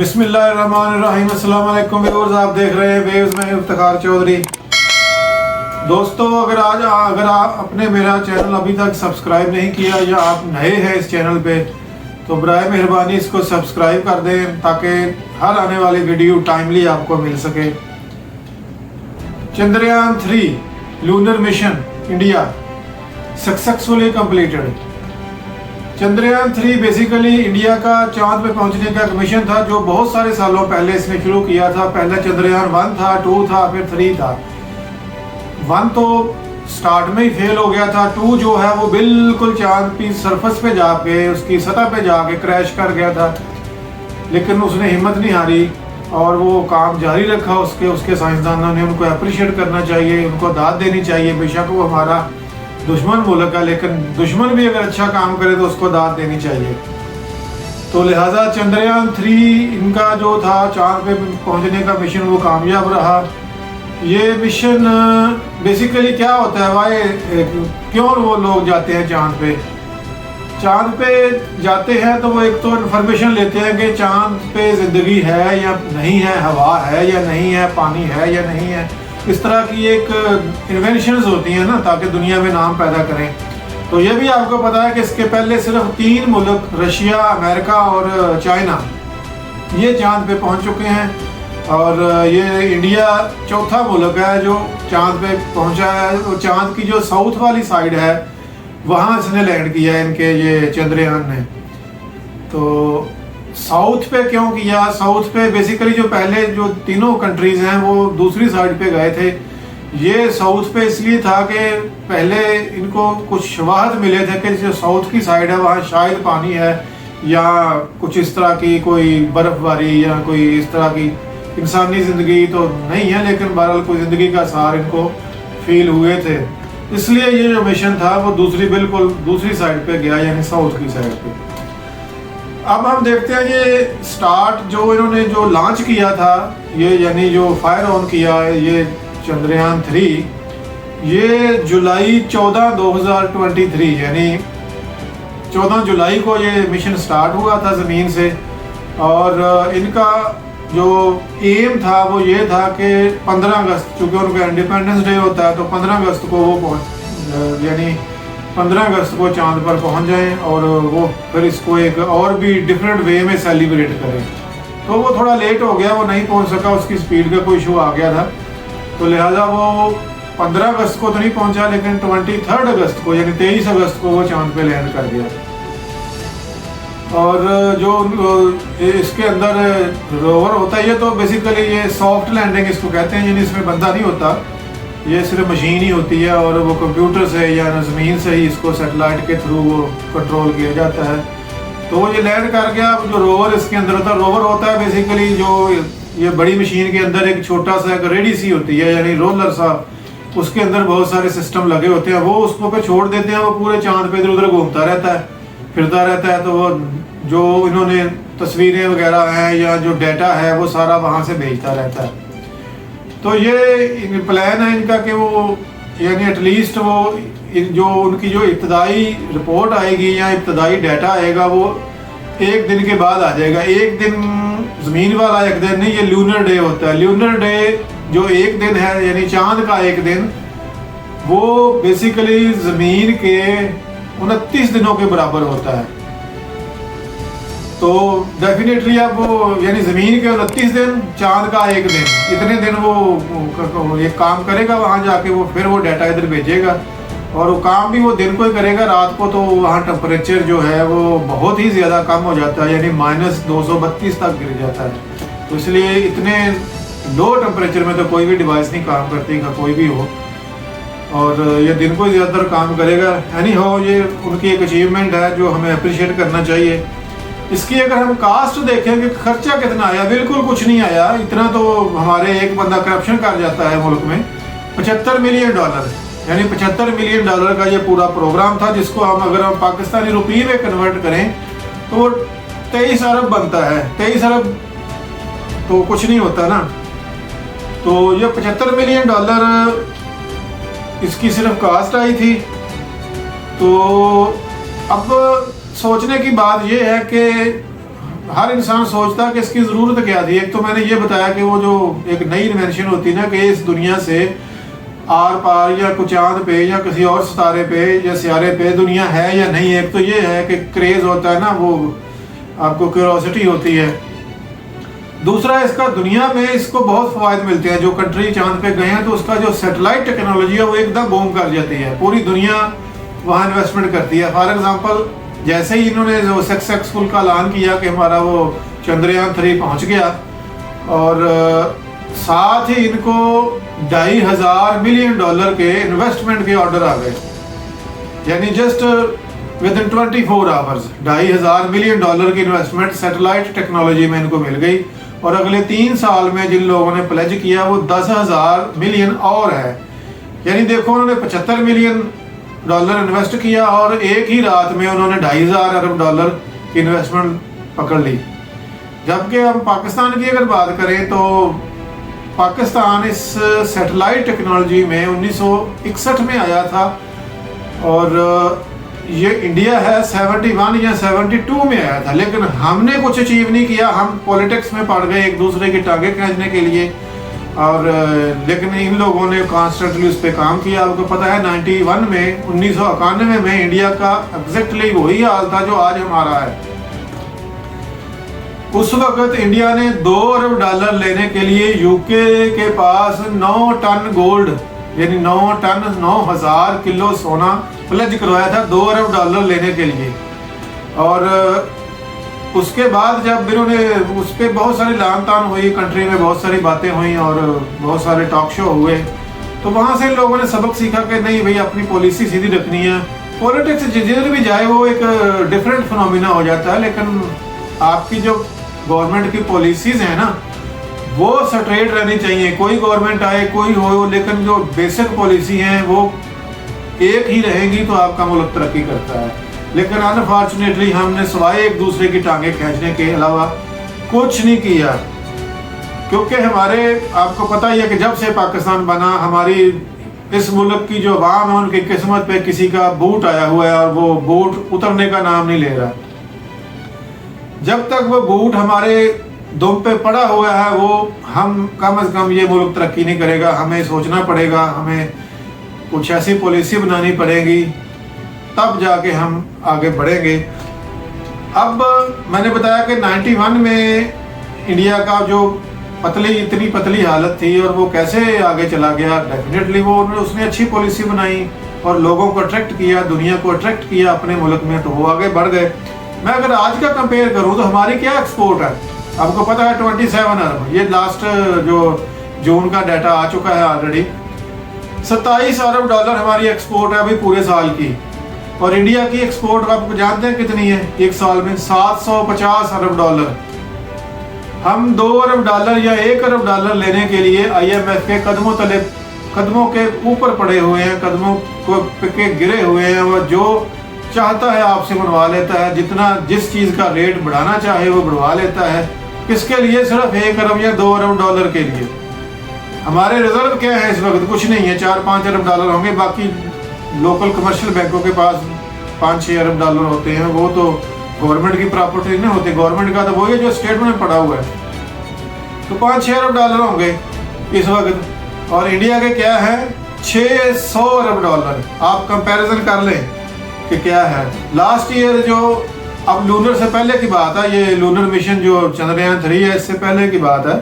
बिस्मिल्लाहिर्रहमानिर्रहीम। अस्सलाम वालेकुम व्यूअर्स, आप देख रहे हैं वेव्स में इफ्तिखार चौधरी। दोस्तों, अगर आप अपने मेरा चैनल अभी तक सब्सक्राइब नहीं किया या आप नए हैं इस चैनल पे तो बराए मेहरबानी इसको सब्सक्राइब कर दें ताकि हर आने वाली वीडियो टाइमली आपको मिल सके। Chandrayaan 3 lunar mission India successfully completed. Chandrayaan 3 basically India का चांद पे पहुंचने का एक मिशन था जो बहुत सारे सालों पहले इसने शुरू किया था। पहला चंद्रयान 1 था, 2 था, फिर 3 था। 1 तो स्टार्ट में ही फेल हो गया था। 2 जो है वो बिल्कुल चांद की सरफेस पे जाके उसकी सतह पे जाके क्रैश कर गया था, लेकिन उसने हिम्मत नहीं हारी और वो काम जारी रखा। उसके साइंसदानों ने उनको अप्रिशिएट करना चाहिए, उनको दाद देनी चाहिए। बेशक वो हमारा दुश्मन मुल्क है, लेकिन दुश्मन भी अगर अच्छा काम करे तो उसको दाद देनी चाहिए। तो लिहाजा चंद्रयान 3 इनका जो था चांद पे पहुंचने का मिशन वो कामयाब रहा। ये मिशन बेसिकली क्या होता है, वाई क्यों वो लोग जाते हैं चांद पे? चांद पे जाते हैं तो वो एक तो इन्फॉर्मेशन लेते हैं कि चांद पे ज़िंदगी है या नहीं है, हवा है या नहीं है, पानी है या नहीं है। इस तरह की एक इन्वेंशंस होती हैं ना, ताकि दुनिया में नाम पैदा करें। तो ये भी आपको पता है कि इसके पहले सिर्फ 3 मुल्क रशिया, अमेरिका और चाइना ये चांद पे पहुंच चुके हैं और ये इंडिया चौथा मुल्क है जो चांद पे पहुंचा है। और चांद की जो साउथ वाली साइड है वहाँ इसने लैंड किया है इनके ये चंद्रयान ने। तो साउथ पे क्यों किया? साउथ पे बेसिकली जो पहले जो तीनों कंट्रीज हैं वो दूसरी साइड पे गए थे। ये साउथ पे इसलिए था कि पहले इनको कुछ शवाहद मिले थे कि जो साउथ की साइड है वहाँ शायद पानी है या कुछ इस तरह की कोई बर्फबारी या कोई इस तरह की इंसानी ज़िंदगी तो नहीं है, लेकिन बहरहाल कोई ज़िंदगी का आसार इनको फील हुए थे। इसलिए ये जो मिशन था वो बिल्कुल दूसरी साइड पे गया, यानी साउथ की साइड पे। अब हम देखते हैं ये स्टार्ट जो इन्होंने जो लॉन्च किया था, ये यानी जो फायर ऑन किया है ये चंद्रयान 3, ये जुलाई 14 2023 यानी 14 जुलाई को ये मिशन स्टार्ट हुआ था ज़मीन से। और इनका जो एम था वो ये था कि 15 अगस्त, चूँकि उनका इंडिपेंडेंस डे होता है, तो 15 अगस्त को वो यानी 15 अगस्त को चांद पर पहुंच जाएं और वो फिर इसको एक और भी डिफरेंट वे में सेलिब्रेट करें। तो वो थोड़ा लेट हो गया, वो नहीं पहुंच सका, उसकी स्पीड का कोई इशू आ गया था। तो लिहाजा वो 15 अगस्त को तो नहीं पहुंचा, लेकिन 23 अगस्त को यानी 23 अगस्त को वो चांद पे लैंड कर गया। और जो इसके अंदर रोवर होता है, ये तो बेसिकली ये सॉफ्ट लैंडिंग इसको कहते हैं, यानी इसमें बंदा नहीं होता, ये सिर्फ मशीन ही होती है और वो कंप्यूटर से या ज़मीन से ही इसको सैटेलाइट के थ्रू वो कंट्रोल किया जाता है। तो वो ये लैंड कर गया। जो रोवर इसके अंदर होता है, रोवर होता है बेसिकली जो ये बड़ी मशीन के अंदर एक छोटा सा एक रेडी सी होती है, यानी रोलर सा, उसके अंदर बहुत सारे सिस्टम लगे होते हैं। वो उसको पे छोड़ देते हैं, वो पूरे चांद पे इधर उधर घूमता रहता है, फिरता रहता है। तो वो जो इन्होंने तस्वीरें वगैरह हैं या जो डाटा है वो सारा वहाँ से भेजता रहता है। तो ये प्लान है इनका कि वो यानी एटलीस्ट वो जो उनकी जो इब्तदाई रिपोर्ट आएगी या इब्तदाई डाटा आएगा वो एक दिन के बाद आ जाएगा। एक दिन ज़मीन वाला एक दिन नहीं, ये लूनर डे होता है। लूनर डे जो एक दिन है यानी चांद का एक दिन, वो बेसिकली ज़मीन के 29 दिनों के बराबर होता है। तो डेफिनेटली अब वो यानी ज़मीन के 29 दिन, चांद का एक दिन, इतने दिन वो एक काम करेगा वहाँ जाके, वो फिर वो डाटा इधर भेजेगा और वो काम भी वो दिन को ही करेगा। रात को तो वहाँ टेम्परेचर जो है वो बहुत ही ज़्यादा कम हो जाता है, यानी -232 तक गिर जाता है। तो इसलिए इतने लो टेम्परेचर में तो कोई भी डिवाइस नहीं काम करती का, कोई भी हो, और ये दिन को ही ज़्यादातर काम करेगा। एनी हो, ये उनकी एक अचीवमेंट है जो हमें अप्रिशिएट करना चाहिए। इसकी अगर हम कास्ट देखें कि खर्चा कितना आया, बिल्कुल कुछ नहीं आया। इतना तो हमारे एक बंदा करप्शन कर जाता है मुल्क में। $75 मिलियन यानी $75 मिलियन का ये पूरा प्रोग्राम था, जिसको हम अगर हम पाकिस्तानी रुपये में कन्वर्ट करें तो वो 23 अरब बनता है। 23 अरब तो कुछ नहीं होता ना। तो ये $75 मिलियन इसकी सिर्फ कास्ट आई थी। तो अब सोचने की बात यह है कि हर इंसान सोचता कि इसकी ज़रूरत क्या थी। एक तो मैंने ये बताया कि वो जो एक नई इन्वेंशन होती है ना कि इस दुनिया से आर पार या कुछ चांद पे या किसी और सितारे पे या सियारे पे दुनिया है या नहीं है। एक तो ये है कि क्रेज़ होता है ना, वो आपको क्यूरोसिटी होती है। दूसरा, इसका दुनिया में इसको बहुत फ़वाद मिलते हैं। जो कंट्री चांद पे गए हैं तो उसका जो सैटेलाइट टेक्नोलॉजी है वो एकदम बूम कर जाती है, पूरी दुनिया वहाँ इन्वेस्टमेंट करती है। फॉर एग्जांपल, जैसे ही इन्होंने जो सक्सेसफुल का ऐलान किया कि हमारा वो चंद्रयान 3 पहुँच गया, और साथ ही इनको $2,500 मिलियन के इन्वेस्टमेंट के ऑर्डर आ गए, यानी just with in 24 hours $2,500 million की इन्वेस्टमेंट सैटेलाइट टेक्नोलॉजी में इनको मिल गई। और अगले 3 साल में जिन लोगों ने प्लेज किया वो 10,000 मिलियन और है। यानी देखो, उन्होंने $75 मिलियन इन्वेस्ट किया और एक ही रात में उन्होंने $2,500 अरब की इन्वेस्टमेंट पकड़ ली। जबकि हम पाकिस्तान की अगर बात करें तो पाकिस्तान इस सैटेलाइट टेक्नोलॉजी में 1961 में आया था, और ये इंडिया है 71 या 72 में आया था। लेकिन हमने कुछ अचीव नहीं किया, हम पॉलिटिक्स में पड़ गए एक दूसरे की टांगे खींचने के लिए। और लेकिन इन लोगों ने कॉन्स्टेंटली उस पर काम किया। आपको पता है 91 में 1991 में इंडिया का एग्जैक्टली वही हाल था जो आज हमारा है। उस वक्त इंडिया ने $2 अरब लेने के लिए यूके के पास 9 टन गोल्ड, यानी 9 टन 9,000 किलो सोना प्लेज करवाया था $2 अरब लेने के लिए। और उसके बाद जब इन्होंने उस पर बहुत सारी लान तान हुई, कंट्री में बहुत सारी बातें हुई और बहुत सारे टॉक शो हुए, तो वहाँ से इन लोगों ने सबक सीखा कि नहीं भाई, अपनी पॉलिसी सीधी रखनी है। पॉलिटिक्स जिधर भी जाए वो एक डिफरेंट फिनोमिना हो जाता है, लेकिन आपकी जो गवर्नमेंट की पॉलिसीज़ हैं ना वो स्ट्रेट रहनी चाहिए। कोई गवर्नमेंट आए कोई हो, लेकिन जो बेसिक पॉलिसी हैं वो एक ही रहेंगी तो आपका मुल्क तरक्की करता है। लेकिन अनफॉर्चुनेटली हमने सिवाय एक दूसरे की टांगे खींचने के अलावा कुछ नहीं किया, क्योंकि हमारे आपको पता ही है कि जब से पाकिस्तान बना, हमारी इस मुल्क की जो अवाम है उनकी किस्मत पे किसी का बूट आया हुआ है और वो बूट उतरने का नाम नहीं ले रहा। जब तक वो बूट हमारे दुम पे पड़ा हुआ है वो हम कम से कम ये मुल्क तरक्की नहीं करेगा। हमें सोचना पड़ेगा, हमें कुछ ऐसी पॉलिसी बनानी पड़ेगी, तब जाके हम आगे बढ़ेंगे। अब मैंने बताया कि 91 में इंडिया का जो इतनी पतली हालत थी और वो कैसे आगे चला गया। डेफिनेटली उसने अच्छी पॉलिसी बनाई और लोगों को अट्रैक्ट किया, दुनिया को अट्रैक्ट किया अपने मुल्क में, तो वो आगे बढ़ गए। मैं अगर आज का कंपेयर करूँ तो हमारी क्या एक्सपोर्ट है, आपको पता है 27 अरब। ये लास्ट जो जून का डाटा आ चुका है ऑलरेडी। $27 अरब हमारी एक्सपोर्ट है अभी पूरे साल की। और इंडिया की एक्सपोर्ट आपको जानते हैं कितनी है एक साल में? $750 अरब। हम $2 अरब या $1 अरब लेने के लिए IMF के कदमों के ऊपर पड़े हुए हैं, कदमों के गिरे हुए हैं। वो जो चाहता है आपसे बनवा लेता है, जिस चीज़ का रेट बढ़ाना चाहे वो बढ़वा लेता है। किसके लिए? सिर्फ $1 अरब या $2 अरब के लिए। हमारे रिजर्व क्या है इस वक्त? कुछ नहीं है, $4-5 अरब होंगे। बाकी लोकल कमर्शियल बैंकों के पास $5-6 अरब होते हैं। वो तो गवर्नमेंट की प्रॉपर्टी नहीं होती, गवर्नमेंट का तो वही है जो स्टेट में पड़ा हुआ है। तो $5-6 अरब होंगे इस वक्त। और इंडिया के क्या है? $600 अरब। आप कंपैरिजन कर लें कि क्या है। लास्ट ईयर जो, अब लूनर से पहले की बात है, ये लूनर मिशन जो चंद्रयान 3 है इससे पहले की बात है।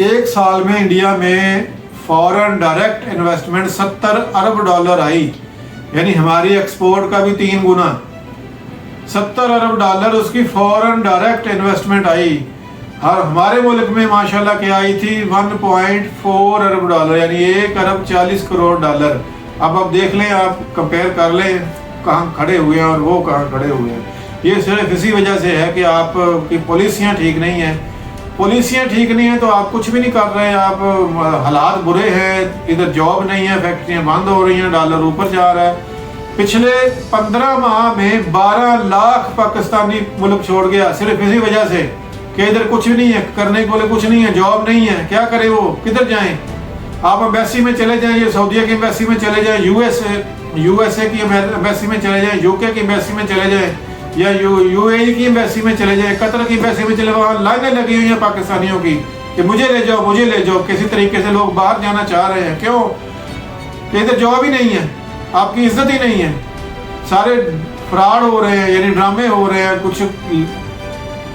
एक साल में इंडिया में फॉरेन डायरेक्ट इन्वेस्टमेंट $70 अरब आई, यानी हमारी एक्सपोर्ट का भी 3 गुना। $70 अरब उसकी फॉरेन डायरेक्ट इन्वेस्टमेंट आई। और हमारे मुल्क में माशाल्लाह क्या आई थी? $1.4 अरब, यानी $1 अरब 40 करोड़। अब आप देख लें, आप कंपेयर कर लें कहाँ खड़े हुए हैं और वो कहाँ खड़े हुए हैं। ये सिर्फ इसी वजह से है कि आपकी पॉलिसियाँ ठीक नहीं हैं। पॉलिसियाँ ठीक नहीं है तो आप कुछ भी नहीं कर रहे हैं। आप हालात बुरे हैं, इधर जॉब नहीं है, फैक्ट्रियाँ बंद हो रही हैं, डॉलर ऊपर जा रहा है। पिछले 15 माह में 12 लाख पाकिस्तानी मुल्क छोड़ गया, सिर्फ इसी वजह से कि इधर कुछ भी नहीं है, करने के लिए कुछ नहीं है, जॉब नहीं है। क्या करे वो, किधर जाएं? आप एम्बेसी में चले जाएं, ये सऊदीया की एम्बेसी में चले जाएं, यूएसए की एम्बेसी में चले जाएं, यूके की एम्बेसी में चले जाएं, या यूएई की एम्बेसी में चले जाए, कतर की एम्बेसी में चले, वहाँ लाइनें लगी हुई हैं पाकिस्तानियों की कि मुझे ले जाओ मुझे ले जाओ। किसी तरीके से लोग बाहर जाना चाह रहे हैं, क्यों कि इधर जॉब ही नहीं है, आपकी इज्जत ही नहीं है, सारे फ्रॉड हो रहे हैं, यानी ड्रामे हो रहे हैं, कुछ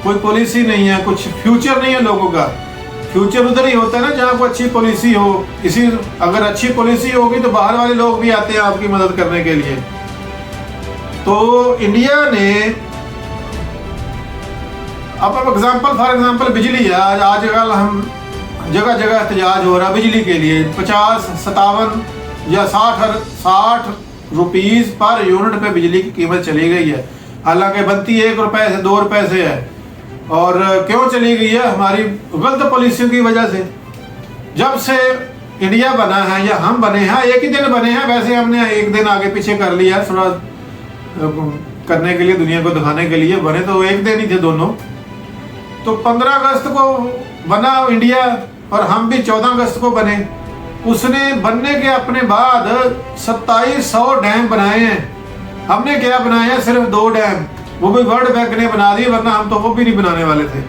कोई पॉलिसी नहीं है, कुछ फ्यूचर नहीं है लोगों का। फ्यूचर उधर ही होता है ना जहाँ को अच्छी पॉलिसी हो। इसी अगर अच्छी पॉलिसी होगी तो बाहर वाले लोग भी आते हैं आपकी मदद करने के लिए। तो इंडिया ने अब एग्जांपल फॉर एग्जांपल बिजली है, आजकल हम जगह जगह एहतजाज हो रहा है बिजली के लिए। 50, 57 या 60 रुपीज़ पर यूनिट पे बिजली की कीमत चली गई है, हालांकि बनती 1 रुपए से 2 रुपए से है। और क्यों चली गई है? हमारी गलत पॉलिसियों की वजह से। जब से इंडिया बना है या हम बने हैं, एक ही दिन बने हैं, वैसे हमने एक दिन आगे पीछे कर लिया थोड़ा करने के लिए, दुनिया को दिखाने के लिए। बने तो एक दिन ही थे दोनों। तो 15 अगस्त को बना इंडिया और हम भी 14 अगस्त को बने। उसने बनने के अपने बाद 2700 डैम बनाए हैं। हमने क्या बनाए हैं? सिर्फ 2 डैम, वो भी वर्ल्ड बैंक ने बना दिए, वरना हम तो वो भी नहीं बनाने वाले थे।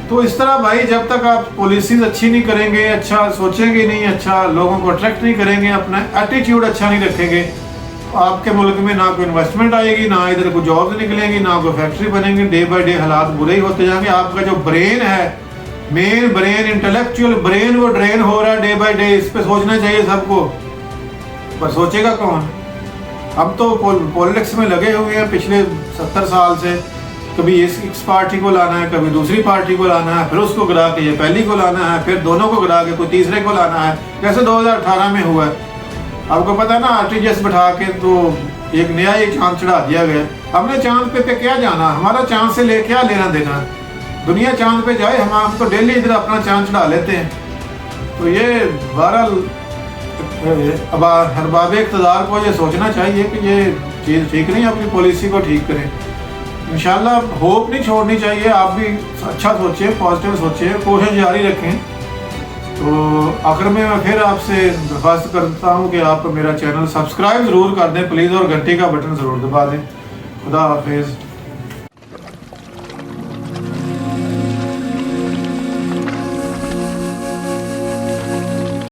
तो इस तरह भाई, जब तक आप पॉलिसीज अच्छी नहीं करेंगे, अच्छा सोचेंगे नहीं, अच्छा लोगों को अट्रैक्ट नहीं करेंगे, अपना एटीट्यूड अच्छा नहीं रखेंगे, आपके मुल्क में ना कोई इन्वेस्टमेंट आएगी, ना इधर कोई जॉब्स निकलेंगी, ना कोई फैक्ट्री बनेंगे। डे बाय डे हालात बुरे ही होते जाएंगे। आपका जो ब्रेन है, मेन ब्रेन, इंटेलेक्चुअल ब्रेन, वो ड्रेन हो रहा है डे बाय डे। इस पर सोचना चाहिए सबको, पर सोचेगा कौन? हम तो पॉलिटिक्स में लगे हुए हैं पिछले 70 साल से। कभी इस पार्टी को लाना है, कभी दूसरी पार्टी को लाना है, फिर उसको गिरा के ये पहली को लाना है, फिर दोनों को गिरा के कोई तीसरे को लाना है, जैसे 2018 में हुआ है। आपको पता है ना, आरटीजीएस बैठा के तो एक नया ही चांद चढ़ा दिया गया। हमने चांद पे क्या जाना? हमारा चांद से ले क्या लेना देना? दुनिया चांद पे जाए, हम तो डेली इधर अपना चांद चढ़ा लेते हैं। तो ये बहरहाल अरबाब इक़्तिदार को ये सोचना चाहिए कि ये चीज़ ठीक नहीं, अपनी पॉलिसी को ठीक करें। इंशाल्लाह होप नहीं छोड़नी चाहिए, आप भी अच्छा सोचें, पॉजिटिव सोचें, कोशिश जारी रखें। तो आखिर में मैं फिर आपसे दरख्वास्त करता हूँ कि आप मेरा चैनल सब्सक्राइब ज़रूर कर दें प्लीज़, और घंटी का बटन ज़रूर दबा दें। खुदा हाफिज़।